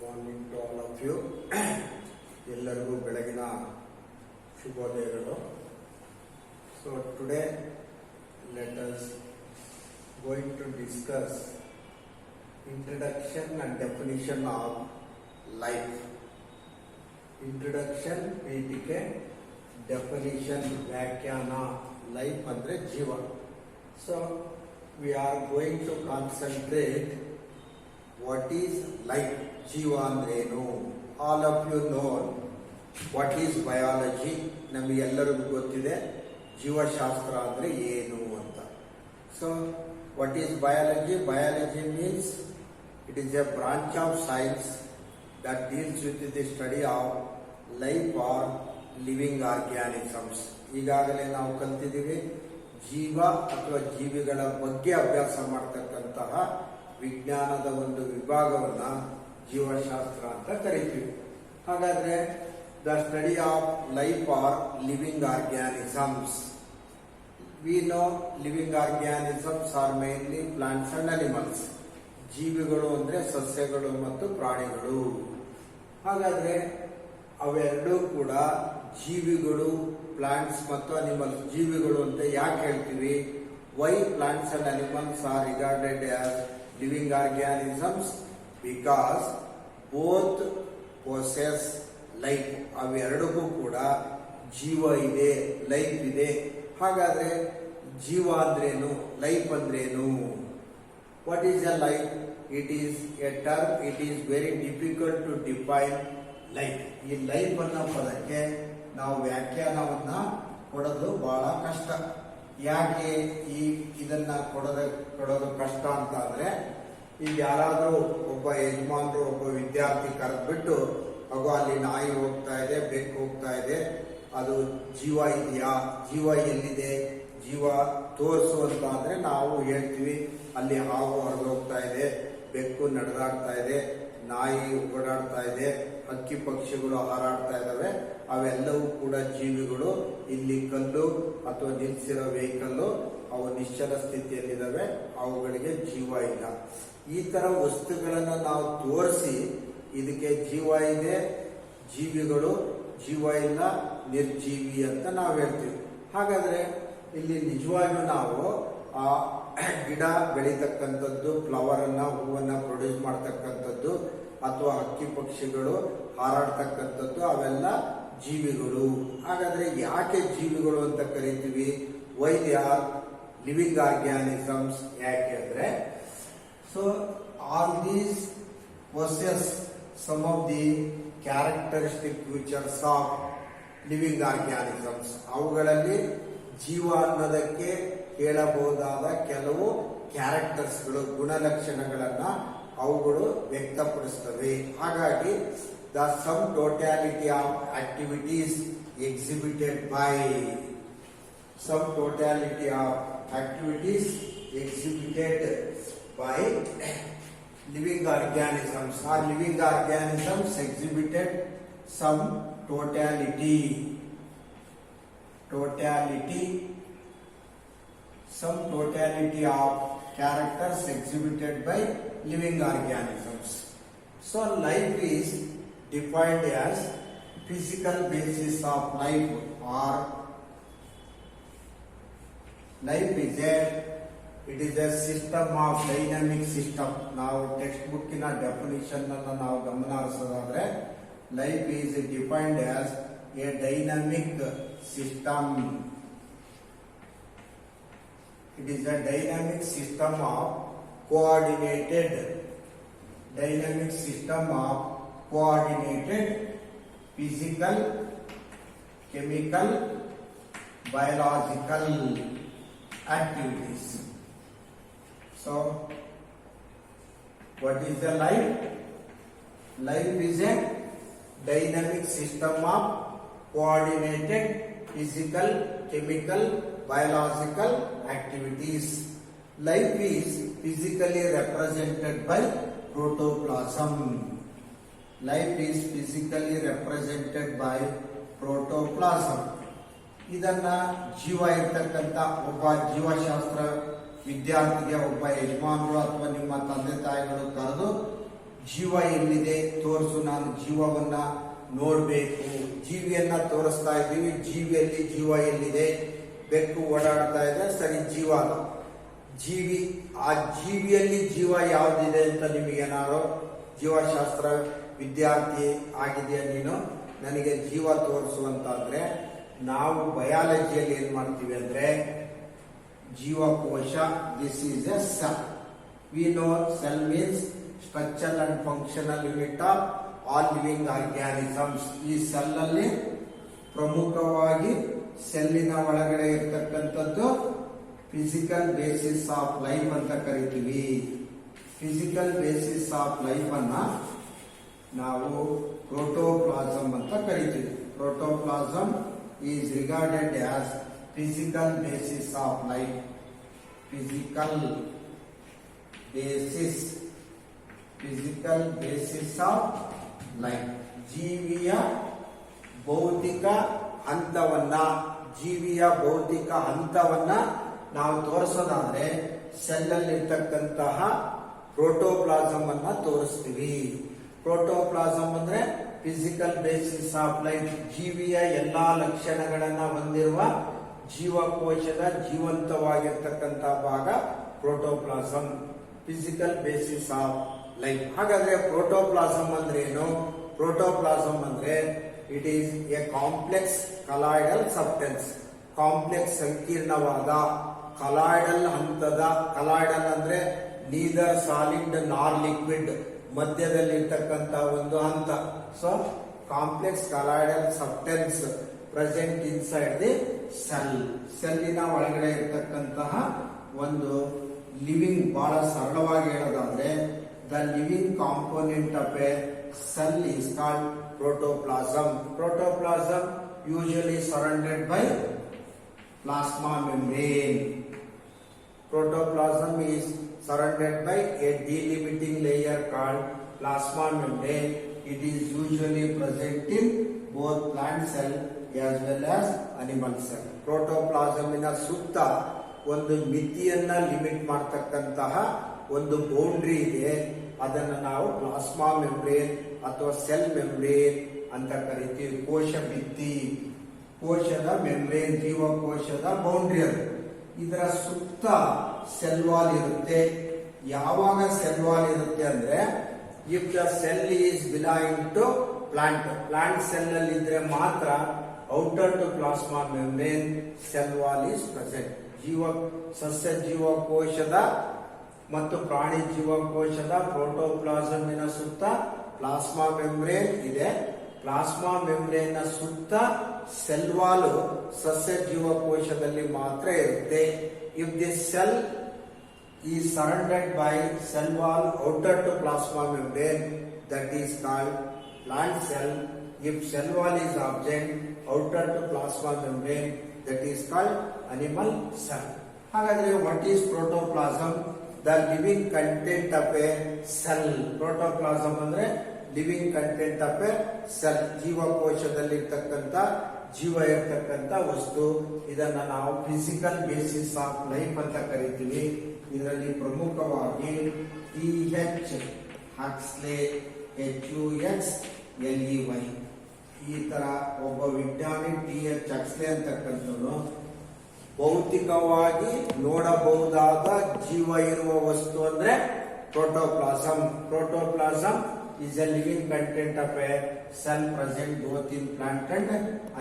Morning to all of you. ಎಲ್ಲರಿಗೂ ಬೆಳಗಿನ ಶುಭೋದಯಗಳು. So today let us going to discuss introduction and definition of life. Introduction ಪೀಠಿಕೆ, definition ವ್ಯಾಖ್ಯಾನ. Life ಅಂದ್ರೆ ಜೀವ. So we are going to concentrate what is life. ಜೀವ ಅಂದ್ರೇನು? All of you know what is biology. ನಮಗೆಲ್ಲರಿಗೂ ಗೊತ್ತಿದೆ ಜೀವಶಾಸ್ತ್ರ ಅಂದ್ರೆ ಏನು ಅಂತ. So what is biology? Biology means it is a branch of science that deals with the study of life or living organisms. ಈಗಾಗಲೇ ನಾವು ಕಲ್ತಿದ್ದೀವಿ ಜೀವ ಅಥವಾ ಜೀವಿಗಳ ಬಗ್ಗೆ ಅಭ್ಯಾಸ ಮಾಡತಕ್ಕಂತಹ ವಿಜ್ಞಾನದ ಒಂದು ವಿಭಾಗವನ್ನ ಜೀವಶಾಸ್ತ್ರ ಅಂತ ಕರಿತೀವಿ. ಹಾಗಾದ್ರೆ the study of life or living organisms. We know living organisms are mainly plants and animals. ಜೀವಿಗಳು ಅಂದ್ರೆ ಸಸ್ಯಗಳು ಮತ್ತು ಪ್ರಾಣಿಗಳು. ಹಾಗಾದ್ರೆ ಅವೆರಡೂ ಕೂಡ ಜೀವಿಗಳು, ಪ್ಲಾಂಟ್ಸ್ ಮತ್ತು ಅನಿಮಲ್ಸ್. ಜೀವಿಗಳು ಅಂತ ಯಾಕೆ ಹೇಳ್ತೀವಿ? Why plants and animals are regarded as living organisms? Because both possess life. ಅವೆರಡಿಗೂ ಕೂಡ ಜೀವ ಇದೆ, ಲೈಫ್ ಇದೆ. ಹಾಗಾದ್ರೆ ಜೀವ ಅಂದ್ರೇನು, ಲೈಫ್ ಅಂದ್ರೇನು? What is a life? It is a term. It is very difficult to define life. ಈ ಲೈಫ್ ಅನ್ನೋ ಪದಕ್ಕೆ ನಾವು ವ್ಯಾಖ್ಯಾನವನ್ನ ಕೊಡೋದು ಬಹಳ ಕಷ್ಟ. ಯಾಕೆ ಇದನ್ನ ಕೊಡೋದು ಕಷ್ಟ ಅಂತ ಅಂದ್ರೆ, ಈಗ ಯಾರಾದ್ರೂ ಒಬ್ಬ ಯಜಮಾನರು ಒಬ್ಬ ವಿದ್ಯಾರ್ಥಿ ಕರೆದ್ಬಿಟ್ಟು ಅಗೋ ಅಲ್ಲಿ ನಾಯಿ ಹೋಗ್ತಾ ಇದೆ, ಬೆಕ್ಕು ಹೋಗ್ತಾ ಇದೆ, ಅದು ಜೀವ ಇದೆಯಾ, ಜೀವ ಎಲ್ಲಿದೆ, ಜೀವ ತೋರಿಸು ಅಂತ ಅಂದ್ರೆ ನಾವು ಹೇಳ್ತೀವಿ ಅಲ್ಲಿ ಹಾವು ಹೊರಗೆ ಹೋಗ್ತಾ ಇದೆ, ಬೆಕ್ಕು ನಡೆದಾಡ್ತಾ ಇದೆ, ನಾಯಿ ಓಡಾಡ್ತಾ ಇದೆ, ಹಕ್ಕಿ ಪಕ್ಷಿಗಳು ಹಾರಾಡ್ತಾ ಇದಾವೆ, ಅವೆಲ್ಲವೂ ಕೂಡ ಜೀವಿಗಳು. ಇಲ್ಲಿ ಕಲ್ಲು ಅಥವಾ ನಿಲ್ಸಿರೋ ವೆಹಿಕಲ್ಲು ಅವು ನಿಶ್ಚಲ ಸ್ಥಿತಿಯಲ್ಲಿದ್ದಾವೆ, ಅವುಗಳಿಗೆ ಜೀವ ಇಲ್ಲ. ಈ ತರ ವಸ್ತುಗಳನ್ನ ನಾವು ತೋರಿಸಿ ಇದಕ್ಕೆ ಜೀವ ಇದೆ, ಜೀವಿಗಳು ಜೀವ ಇಲ್ಲ, ನಿರ್ಜೀವಿ ಅಂತ ನಾವು ಹೇಳ್ತೀವಿ. ಹಾಗಾದ್ರೆ ಇಲ್ಲಿ ನಿಜವಾಗಿಯೂ ನಾವು ಆ ಗಿಡ ಬೆಳೀತಕ್ಕಂಥದ್ದು, ಫ್ಲವರ್ ಅನ್ನ, ಹೂವನ್ನ ಪ್ರೊಡ್ಯೂಸ್ ಮಾಡ್ತಕ್ಕಂಥದ್ದು, ಅಥವಾ ಹಕ್ಕಿ ಪಕ್ಷಿಗಳು ಹಾರಾಡ್ತಕ್ಕಂಥದ್ದು, ಅವೆಲ್ಲ ಜೀವಿಗಳು. ಹಾಗಾದ್ರೆ ಯಾಕೆ ಜೀವಿಗಳು ಅಂತ ಕರಿತೀವಿ? Why they are living organisms? ಯಾಕೆ ಅಂದ್ರೆ, so all these possess some of the characteristic features of living organisms. ಅವುಗಳಲ್ಲಿ ಜೀವ ಅನ್ನೋದಕ್ಕೆ ಹೇಳಬಹುದಾದ ಕೆಲವು ಕ್ಯಾರೆಕ್ಟರ್ಸ್ಗಳು, ಗುಣಲಕ್ಷಣಗಳನ್ನ ಅವುಗಳು ವ್ಯಕ್ತಪಡಿಸ್ತವೆ. ಹಾಗಾಗಿ the sum totality of activities exhibited by living organisms or living organisms exhibited some totality of characters exhibited by living organisms. So life is defined as physical basis of life, or life is a system of dynamic system. ನಾವು text ಬುಕ್ಕಿನ definition ಅನ್ನು ನಾವು ಗಮನ ಹರಿಸೋದಾದ್ರೆ, life is defined as a dynamic system. It is a dynamic system of coordinated physical, chemical, biological activities. So, what is the life? Life is a dynamic system of coordinated physical, chemical, biological activities. Life is physically represented by protoplasm. ಇದನ್ನ ಜೀವ ಇರ್ತಕ್ಕಂಥ ಒಬ್ಬ ಜೀವಶಾಸ್ತ್ರ ವಿದ್ಯಾರ್ಥಿಗೆ ಒಬ್ಬ ಯಜಮಾನರು ಅಥವಾ ನಿಮ್ಮ ತಂದೆ ತಾಯಿಗಳು ಕರೆದು ಜೀವ ಎಲ್ಲಿದೆ ತೋರಿಸು, ನಾನು ಜೀವವನ್ನ ನೋಡ್ಬೇಕು. ಜೀವಿಯನ್ನ ತೋರಿಸ್ತಾ ಇದ್ದೀವಿ, ಜೀವಿಯಲ್ಲಿ ಜೀವ ಎಲ್ಲಿದೆ? ಬೆಕ್ಕು ಓಡಾಡ್ತಾ ಇದೆ, ಸರಿ ಜೀವ ಅದು. ಜೀವಿ, ಆ ಜೀವಿಯಲ್ಲಿ ಜೀವ ಯಾವ್ದಿದೆ ಅಂತ ನಿಮಗೇನಾರು ಜೀವಶಾಸ್ತ್ರ ವಿದ್ಯಾರ್ಥಿ ಆಗಿದೆಯಾ ನೀನು? ನನಗೆ ಜೀವ ತೋರಿಸು ಅಂತಾದ್ರೆ ನಾವು ಬಯಾಲಜಿಯಲ್ಲಿ ಏನ್ ಮಾಡ್ತೀವಿ ಅಂದ್ರೆ ಜೀವಕೋಶ, this is A cell. We know cell means structure and functional unit of all living organisms. ಈ ಸೆಲ್ ಅಲ್ಲಿ ಪ್ರಮುಖವಾಗಿ ಸೆಲ್ಲಿನ ಒಳಗಡೆ ಇರ್ತಕ್ಕಂಥದ್ದು ಫಿಸಿಕಲ್ ಬೇಸಿಸ್ ಆಫ್ ಲೈಫ್ ಅಂತ ಕರಿತೀವಿ. ಫಿಸಿಕಲ್ ಬೇಸಿಸ್ ಆಫ್ ಲೈಫ್ ಅನ್ನ ನಾವು ಪ್ರೋಟೋಪ್ಲಾಸಮ್ ಅಂತ ಕರಿತೀವಿ. Protoplasm is regarded as physical basis of life. Physical basis of life. ಜೀವಿಯ ಭೌತಿಕ ಹಂತವನ್ನ ನಾವು ತೋರಿಸೋದಾದ್ರೆ ಸೆಲ್ ಅಲ್ಲಿ ಇರ್ತಕ್ಕಂತಹ ಪ್ರೋಟೋಪ್ಲಾಸಮ್ ಅನ್ನ ತೋರಿಸ್ತೀವಿ. ಪ್ರೋಟೋಪ್ಲಾಸಮ್ ಅಂದ್ರೆ ಫಿಸಿಕಲ್ ಬೇಸಿಸ್ ಆಫ್ ಲೈಫ್. ಜೀವಿಯ ಎಲ್ಲಾ ಲಕ್ಷಣಗಳನ್ನ ಹೊಂದಿರುವ ಜೀವಕೋಶದ ಜೀವಂತವಾಗಿರ್ತಕ್ಕಂಥ ಭಾಗ protoplasm. Physical basis of life. ಹಾಗಾದ್ರೆ ಪ್ರೋಟೋಪ್ಲಾಸಮ್ ಅಂದ್ರೆ ಏನು? ಪ್ರೋಟೋಪ್ಲಾಸಮ್ ಅಂದ್ರೆ it is a complex colloidal substance. Complex ಸಂಕೀರ್ಣವಾದ ಕಲಾಯ್ಡಲ್ ಹಂತದ, ಕಲಾಯ್ಡಲ್ ಅಂದ್ರೆ ನೀದರ್ ಸಾಲಿಡ್ ನಾರ್ ಲಿಕ್ವಿಡ್, ಮಧ್ಯದಲ್ಲಿರ್ತಕ್ಕಂಥ ಒಂದು ಹಂತ. So complex colloidal substance present inside the cell. ಸೆಲ್ಲಿನ ಒಳಗಡೆ ಇರ್ತಕ್ಕಂತಹ ಒಂದು ಲಿವಿಂಗ್, ಬಹಳ ಸರಳವಾಗಿ ಹೇಳೋದಾದ್ರೆ the living component of a cell is called protoplasm. Protoplasm usually surrounded by plasma membrane. Protoplasm is surrounded by a delimiting layer called plasma membrane. It is usually present in both plant cell as well as animal cell. Protoplasm ನ ಸುತ್ತ ಒಂದು ಮಿತಿಯನ್ನ limit ಮಾಡತಕ್ಕಂತಹ ಒಂದು boundary ಇದೆ. ಅದನ್ನು ನಾವು plasma membrane ಅಥವಾ ಸೆಲ್ ಮೆಂಬ್ರೇನ್ ಅಂತ ಕರಿತೀವಿ. ಕೋಶ ಭಿತ್ತಿ, ಕೋಶದ ಮೆಂಬ್ರೇನ್, ಜೀವಕೋಶದ ಬೌಂಡ್ರಿ ಅದು. ಇದರ ಸುತ್ತ ಸೆಲ್ ವಾಲ್ ಇರುತ್ತೆ. ಯಾವಾಗ ಸೆಲ್ ವಾಲ್ ಇರುತ್ತೆ ಅಂದ್ರೆ if the cell is belong to plant cell ಅಲ್ಲಿ ಇದ್ರೆ ಮಾತ್ರ outer to plasma membrane cell wall is present. ಸಸ್ಯ ಜೀವಕೋಶದ ಮತ್ತು ಪ್ರಾಣಿ ಜೀವಕೋಶದ ಪ್ರೋಟೋಪ್ಲಾಸಮಿನ ಸುತ್ತ ಪ್ಲಾಸ್ಮಾ ಮೆಂಬ್ರೇನ್ ಇದೆ. ಪ್ಲಾಸ್ಮಾ ಮೆಂಬ್ರೇನ್ ನ ಸುತ್ತ ಸೆಲ್ ವಾಲ್ ಸಸ್ಯ ಜೀವಕೋಶದಲ್ಲಿ ಮಾತ್ರ ಇರುತ್ತೆ. If this cell is surrounded by cell wall outer to plasma membrane, that is called plant cell. If cell wall is absent outer to plasma membrane, that is called animal cell. ಹಾಗಾದ್ರೆ what is protoplasm? The living content of a cell. Protoplasm ಅಂದ್ರೆ living content of a cell. ಜೀವಕೋಶದಲ್ಲಿ ಇರ್ತಕ್ಕಂಥ, ಜೀವ ಇರ್ತಕ್ಕಂಥ ವಸ್ತು. ಇದನ್ನ ನಾವು physical basis of life ಅಂತ ಕರಿತೀವಿ. ಇದರಲ್ಲಿ ಪ್ರಮುಖವಾಗಿ TH ಹಕ್ಸ್ಲೆ, HUXLEY, ಈ ತರ ಒಬ್ಬ ವಿಜ್ಞಾನಿ TH ಹಕ್ಸ್ಲೆ ಅಂತಕ್ಕಂಥವನು ಭೌತಿಕವಾಗಿ ನೋಡಬಹುದಾದ ಜೀವ ಇರುವ ವಸ್ತು ಅಂದ್ರೆ protoplasm. Protoplasm is a living content of a cell present both in plant and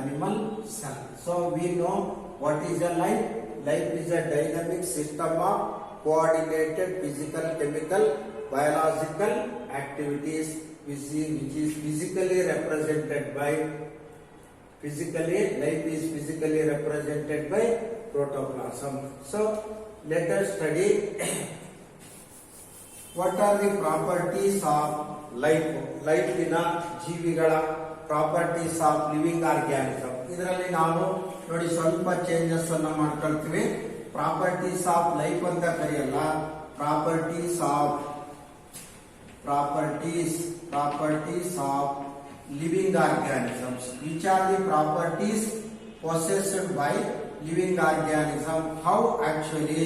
animal cell. So we know what is a life. Life is a dynamic system of coordinated physical, chemical, biological activities which is physically represented by life is physically represented by protoplasm. So let us study what are the properties of life. ಲೈಫಿನ ಜೀವಿಗಳ properties of living organism. ಇದರಲ್ಲಿ ನಾವು ನೋಡಿ ಸ್ವಲ್ಪ changes ಅನ್ನ ಮಾಡ್ಕೊಳ್ತೀವಿ. Properties of life ಅಂತ ಕರೆಯಲ್ಲ, properties of living organisms. Which are the properties possessed by living organism? How actually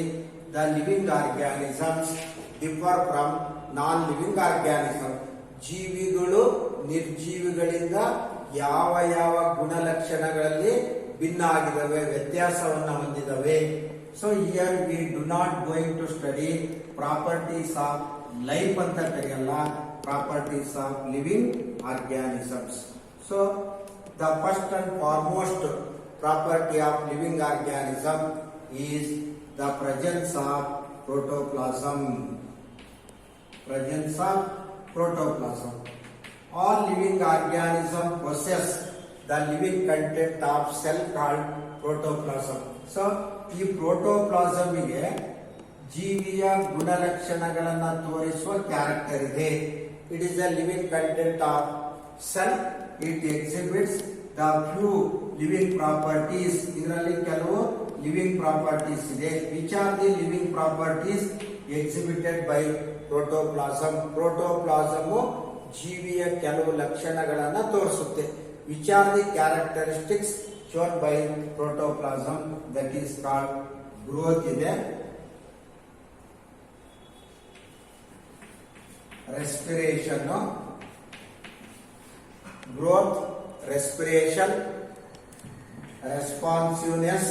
the living organisms differ from non-living organism? ಜೀವಿಗಳು ನಿರ್ಜೀವಿಗಳಿಂದ ಯಾವ ಯಾವ ಗುಣಲಕ್ಷಣಗಳಲ್ಲಿ ಭಿನ್ನ ಆಗಿದ್ದಾವೆ, ವ್ಯತ್ಯಾಸವನ್ನು ಹೊಂದಿದವೆ. So here we do not going to study properties of life ಅಂತ ಕರೆಯಲ್ಲ, properties of living organisms. So the first and foremost property of living organism is the presence of protoplasm. Presence of protoplasm. All living organisms possess the living content of cell called protoplasm. So, ಈ protoplasm ಗೆ ಜೀವಿಯ ಗುಣಲಕ್ಷಣಗಳನ್ನು ತೋರಿಸುವ character ಇದೆ. It is the living content of cell. It exhibits the few living properties. ಇದರಲ್ಲಿ ಕೆಲವು living properties ಇದೆ. Which are the living properties exhibited by protoplasm? Protoplasm ಜೀವಿಯ ಕೆಲವು ಲಕ್ಷಣಗಳನ್ನು ತೋರಿಸುತ್ತೆ. Which are the characteristics shown by protoplasm? That is called growth ಇದೆ, respiration, growth, respiration, responsiveness,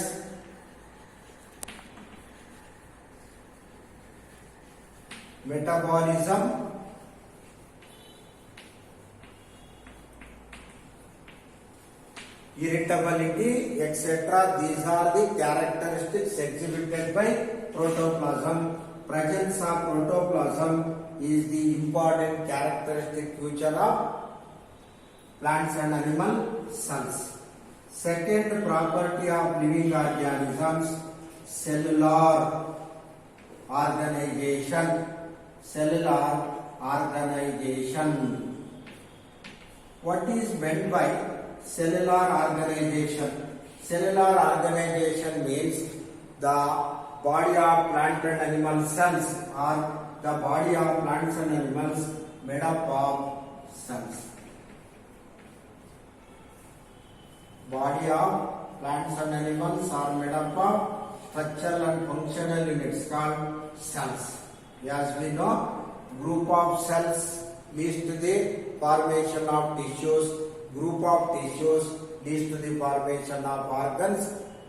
metabolism, irritability, etc. These are the characteristics exhibited by protoplasm. Presence of protoplasm is the important characteristic feature of plants and animal cells. Second property of living organisms, cellular organization. Cellular organization. What is meant by cellular organization? Cellular organization means the body of plant and animal cells, or the body of plants and animals made up of cells. Body of plants and animals are made up of structural and functional units called cells. As we know, group of cells leads to the formation of tissues. Group of tissues leads to the formation of organs.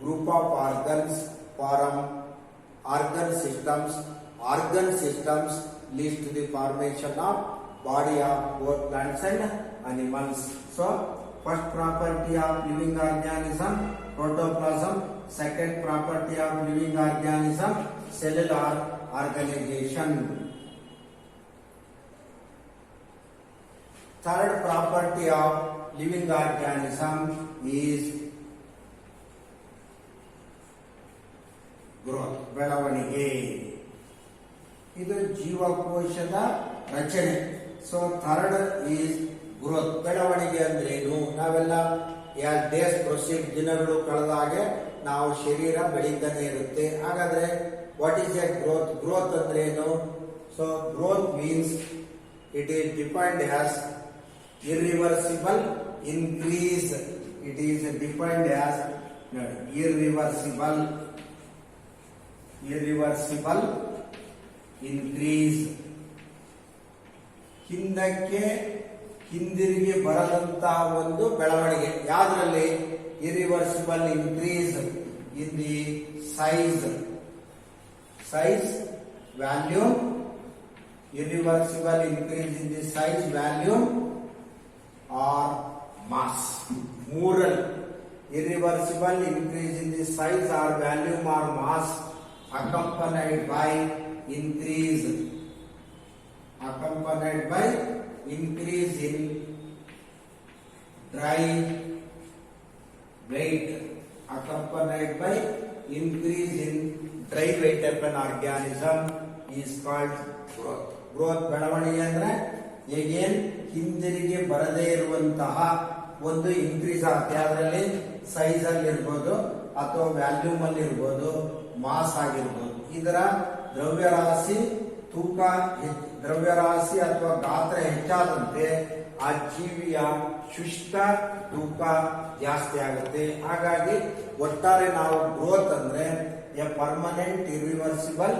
Group of organs form organ systems. Organ systems leads to the formation of body of both plants and animals. So, first property of living organism, protoplasm. Second property of living organism, cellular organization. Third property of living organism is growth, ಬೆಳವಣಿಗೆ. ಇದು ಜೀವಕೋಶದ ರಚನೆ. So third is growth. ಬೆಳವಣಿಗೆ ಅಂದ್ರೆ ಏನು? ನಾವೆಲ್ಲ days proceed, ದಿನಗಳು ಕಳೆದಾಗೆ ನಾವು ಶರೀರ ಬೆಳೀತಾನೆ ಇರುತ್ತೆ. ಹಾಗಾದ್ರೆ what is A growth? Growth ಅಂದ್ರೆ ಏನು? So growth means it is defined as irreversible increase. It is defined as irreversible increase. ಹಿಂದಕ್ಕೆ ಹಿಂದಿರುಗಿ ಬರದಂತಹ ಒಂದು ಬೆಳವಣಿಗೆ. ಯಾವ್ದ್ರಲ್ಲಿ? irreversible increase in the size, value. Irreversible increase in the size, value or mass. Moral. Irreversible increase in the size or volume or mass accompanied by increase in dry weight. Accompanied by increase in dry weight of an organism is called growth. Growth ಬೆಳವಣಿಗೆ ಅಂದ್ರೆ ಏನ್ ಹಿಂದಿರುಗಿ ಬರದೇ ಇರುವಂತಹ ಒಂದು increase ಆಗುತ್ತೆ. ಅದರಲ್ಲಿ size ಅಲ್ಲಿ ಇರ್ಬೋದು, ಅಥವಾ ವ್ಯಾಲ್ಯೂಮ್ ಅಲ್ಲಿ ಇರ್ಬೋದು, ಮಾಸ್ ಆಗಿರ್ಬೋದು. ಇದರ ದ್ರವ್ಯರಾಶಿ ಅಥವಾ ಗಾತ್ರ ಹೆಚ್ಚಾದಂತೆ ಆ ಜೀವಿಯ ಶುಷ್ಕ ತೂಕ ಜಾಸ್ತಿ ಆಗುತ್ತೆ. ಹಾಗಾಗಿ ಒಟ್ಟಾರೆ ನಾವು ಗ್ರೋತ್ ಅಂದ್ರೆ A permanent irreversible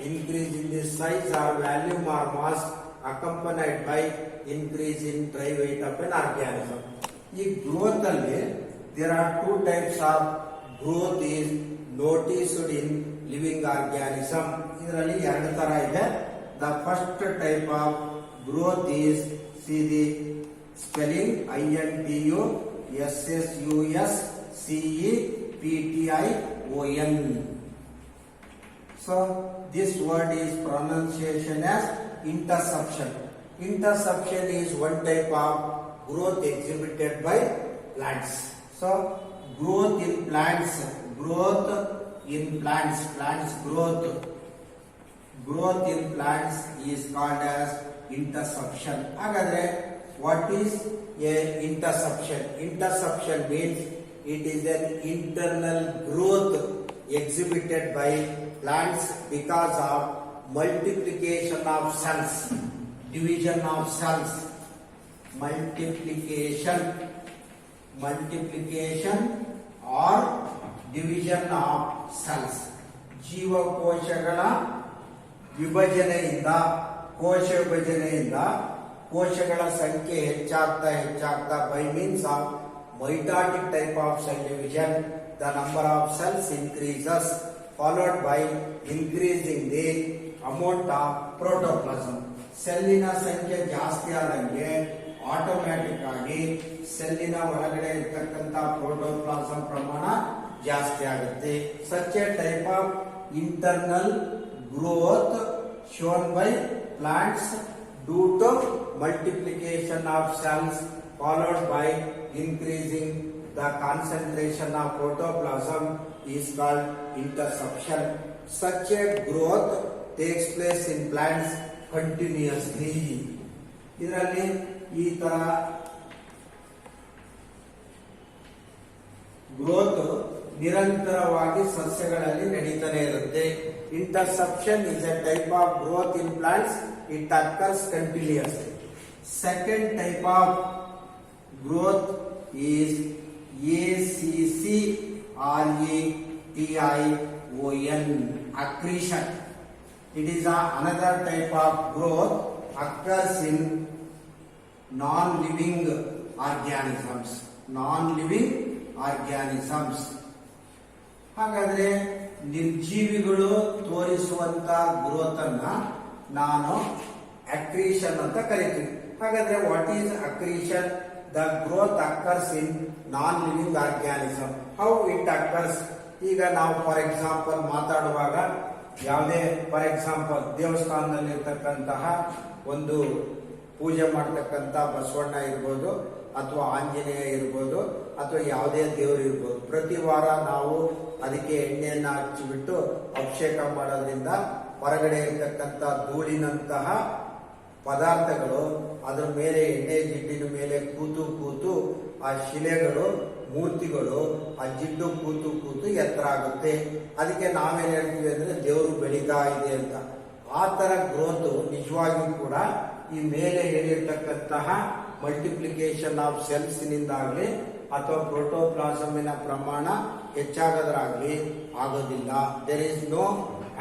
increase in the size or volume or mass accompanied by increase in dry weight of an organism. ಈ ಗ್ರೋತ್ ಅಲ್ಲಿ there are two types of growth is noticed in living organism. ಇದರಲ್ಲಿ ಎರಡು ತರ ಇದೆ. The first type of growth is, see the spelling, INTUSSUSCEPTION. So this word is pronunciation as interception. Interception is one type of growth exhibited by plants. So growth in plants growth in plants is called as interception. Hagadre what is a interception? Interception means it is an internal growth exhibited by plants because of multiplication of cells, division of cells, multiplication or division of cells. ಜೀವಕೋಶಗಳ ವಿಭಜನೆಯಿಂದ ಕೋಶ ವಿಭಜನೆಯಿಂದ ಕೋಶಗಳ ಸಂಖ್ಯೆ ಹೆಚ್ಚಾಗ್ತಾ by means of mitotic type of cell division, the number of cells increases followed by increasing the amount of protoplasm. ಸೆಲ್ಲಿನ ಸಂಖ್ಯೆ ಜಾಸ್ತಿ ಆದಂಗೆ automatic ಆಗಿ ಸೆಲ್ಲಿನ ಒಳಗಡೆ ಇರತಕ್ಕಂತ ಪ್ರೋಟೋಪ್ಲಾಸಂ ಪ್ರಮಾಣ ಜಾಸ್ತಿ ಆಗುತ್ತೆ. Such a type of internal growth shown by plants due to multiplication of cells followed by increasing the concentration of protoplasm is called interception. Such a growth takes place in plants continuously. ಇದರಲ್ಲಿ ಈ ತರ growth ನಿರಂತರವಾಗಿ ಸಸ್ಯಗಳಲ್ಲಿ ನಡೀತಾನೆ ಇರುತ್ತೆ. Interception is a type of growth in plants. It occurs continuously. Second type of growth is ACCRETION, accretion. It is another type of growth occurs in non-living organisms. ಹಾಗಾದ್ರೆ ನಿರ್ಜೀವಿಗಳು ತೋರಿಸುವಂತ growth ಅನ್ನ ನಾನು ಅಕ್ರೀಷನ್ ಅಂತ ಕರಿತೀವಿ. ಹಾಗಾದ್ರೆ what is accretion? The growth occurs in non living organism. How it occurs? ಈಗ ನಾವು for example ಮಾತಾಡುವಾಗ ಯಾವುದೇ ಫಾರ್ ಎಕ್ಸಾಂಪಲ್ ದೇವಸ್ಥಾನದಲ್ಲಿ ಇರ್ತಕ್ಕಂತಹ ಒಂದು ಪೂಜೆ ಮಾಡ್ತಕ್ಕಂಥ ಬಸವಣ್ಣ ಇರ್ಬೋದು ಅಥವಾ ಆಂಜನೇಯ ಇರ್ಬೋದು ಅಥವಾ ಯಾವುದೇ ದೇವರು ಇರ್ಬೋದು, ಪ್ರತಿ ವಾರ ನಾವು ಅದಕ್ಕೆ ಎಣ್ಣೆಯನ್ನ ಹಚ್ಚಿಬಿಟ್ಟು ಅಭಿಷೇಕ ಮಾಡೋದ್ರಿಂದ ಹೊರಗಡೆ ಇರತಕ್ಕಂಥ ಧೂಳಿನಂತಹ ಪದಾರ್ಥಗಳು ಅದರ ಮೇಲೆ ಎಣ್ಣೆ ಜಿಡ್ಡಿನ ಮೇಲೆ ಕೂತು ಆ ಶಿಲೆಗಳು ಮೂರ್ತಿಗಳು ಆ ಜಿಡ್ಡು ಕೂತು ಎತ್ತರ ಆಗುತ್ತೆ. ಅದಕ್ಕೆ ನಾವೇನ್ ಹೇಳ್ತೀವಿ ಅಂದ್ರೆ ದೇವರು ಬೆಳೀತಾ ಇದೆ ಅಂತ. ಆ ತರ ಗ್ರೋತ್ ನಿಜವಾಗಿಯೂ ಕೂಡ ಈ ಮೇಲೆ ಹೇಳಿರ್ತಕ್ಕಂತಹ ಮಲ್ಟಿಪ್ಲಿಕೇಶನ್ ಆಫ್ ಸೆಲ್ಸ್ ನಿಂದಾಗ್ಲಿ ಅಥವಾ ಪ್ರೋಟೋಪ್ಲಾಸಮಿನ ಪ್ರಮಾಣ ಹೆಚ್ಚಾಗೋದ್ರಾಗ್ಲಿ ಆಗೋದಿಲ್ಲ. There is no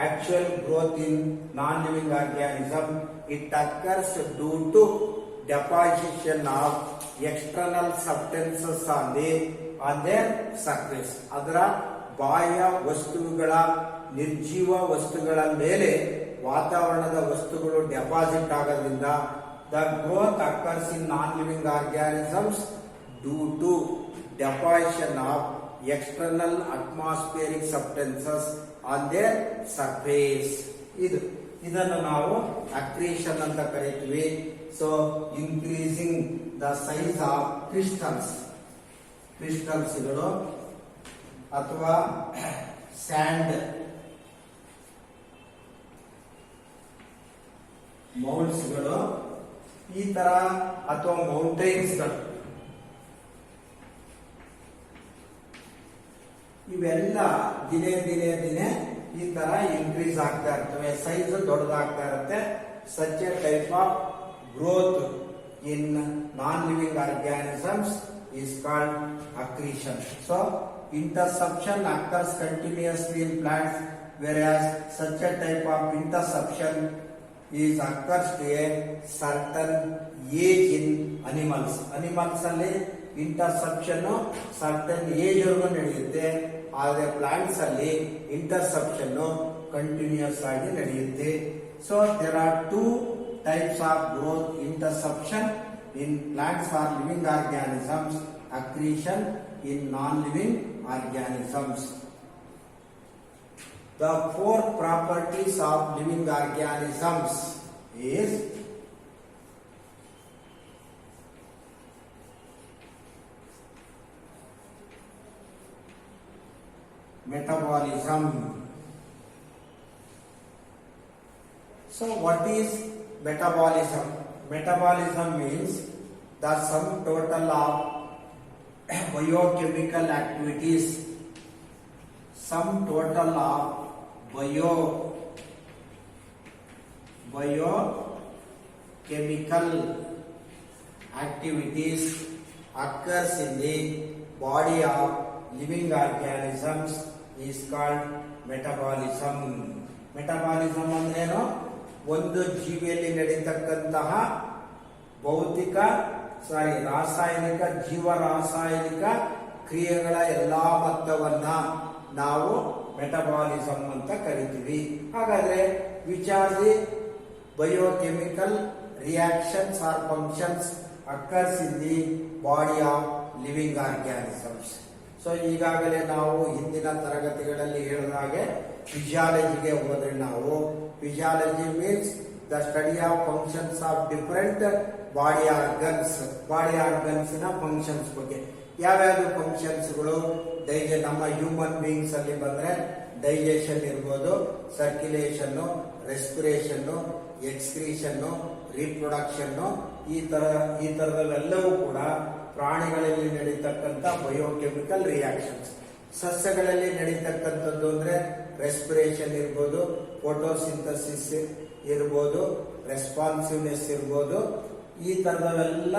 actual growth in non living organism. It occurs due to deposition of external substances on their surface. ಅದರ ಬಾಹ್ಯ ವಸ್ತುಗಳ ನಿರ್ಜೀವ ವಸ್ತುಗಳ ಮೇಲೆ ವಾತಾವರಣದ ವಸ್ತುಗಳು ಡೆಪಾಸಿಟ್ ಆಗೋದ್ರಿಂದ the growth occurs in non living organisms due to deposition of external atmospheric substances on their surface. ಇದನ್ನು ನಾವು ಅಕ್ರೀಷನ್ ಅಂತ ಕರೀತೀವಿ. So increasing the size of ಕ್ರಿಸ್ಟಲ್ಸ್ಗಳು ಅಥವಾ ಸ್ಯಾಂಡ್ ಮೌಲ್ಡ್ಸ್ಗಳು ಈ ತರ ಅಥವಾ ಮೌಂಟೈನ್ಸ್ಗಳು ಇವೆಲ್ಲ ದಿನೇ ಈ ತರ ಇನ್ಕ್ರೀಸ್ ಆಗ್ತಾ ಇರ್ತವೆ, ಸೈಜ್ ದೊಡ್ಡದಾಗ್ತಾ ಇರುತ್ತೆ. Such A type of growth in non living organisms is called accretion. So interception occurs continuously in plants, whereas such a type of interception is occurs to a certain age in animals. Animals ಅಲ್ಲಿ interception certain age ವರೆಗೂ ನಡೆಯುತ್ತೆ, ಆದರೆ plants ಅಲ್ಲಿ interception continuous ಆಗಿ ನಡೆಯುತ್ತೆ. So there are two types of growth interception in plants or living organisms, accretion in non-living organisms. The four properties of living organisms is metabolism. So what is metabolism? Metabolism means the sum total of biochemical activities, sum total of biochemical activities occurs in the body of living organisms is called metabolism. Metabolism ಅಂದ್ರೇನು? ಒಂದು ಜೀವಿಯಲ್ಲಿ ನಡೆಯತಕ್ಕಂತಹ ರಾಸಾಯನಿಕ ಜೀವರಾಸಾಯನಿಕ ಕ್ರಿಯೆಗಳ ಎಲ್ಲಾ ಮೊತ್ತವನ್ನ ನಾವು metabolism ಅಂತ ಕರಿತೀವಿ. ಹಾಗಾದ್ರೆ which are the biochemical reactions or functions occurs in the body of living organisms. So ಈಗಾಗಲೇ ನಾವು ಹಿಂದಿನ ತರಗತಿಗಳಲ್ಲಿ ಹೇಳಿದ ಹಾಗೆ ಫಿಸಿಯಾಲಜಿಗೆ ಹೋದ್ರೆ ನಾವು physiology means the study of functions of different body organs ನ ಫಂಕ್ಷನ್ಸ್ ಬಗ್ಗೆ. ಯಾವ್ಯಾವ ಫಂಕ್ಷನ್ಸ್ಗಳು ನಮ್ಮ ಹ್ಯೂಮನ್ ಬೀಯಿಂಗ್ಸ್ ಅಲ್ಲಿ ಬಂದ್ರೆ ಡೈಜೆಷನ್ ಇರ್ಬೋದು, ಸರ್ಕ್ಯುಲೇಷನ್, ರೆಸ್ಪಿರೇಷನ್, ಎಕ್ಸ್ಕ್ರೀಷನ್, ರೀಪ್ರೊಡಕ್ಷನ್, ಈ ತರದವೆಲ್ಲವೂ ಕೂಡ ಪ್ರಾಣಿಗಳಲ್ಲಿ ನಡೀತಕ್ಕಂಥ ಬಯೋಕೆಮಿಕಲ್ ರಿಯಾಕ್ಷನ್ಸ್. ಸಸ್ಯಗಳಲ್ಲಿ ನಡೀತಕ್ಕಂಥದ್ದು ಅಂದ್ರೆ ರೆಸ್ಪಿರೇಷನ್ ಇರ್ಬೋದು, ಫೋಟೋಸಿಂಥಸಿಸ್ ಇರ್ಬೋದು, ರೆಸ್ಪಾನ್ಸಿವ್ನೆಸ್ ಇರ್ಬೋದು, ಈ ತರದವೆಲ್ಲ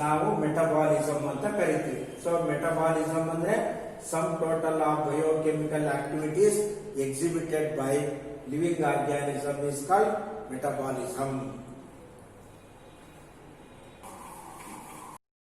ನಾವು ಮೆಟಬಾಲಿಸಮ್ ಅಂತ ಕರಿತೀವಿ. ಸೊ ಮೆಟಬಾಲಿಸಮ್ ಅಂದ್ರೆ some total of biochemical activities exhibited by living organism is called metabolism.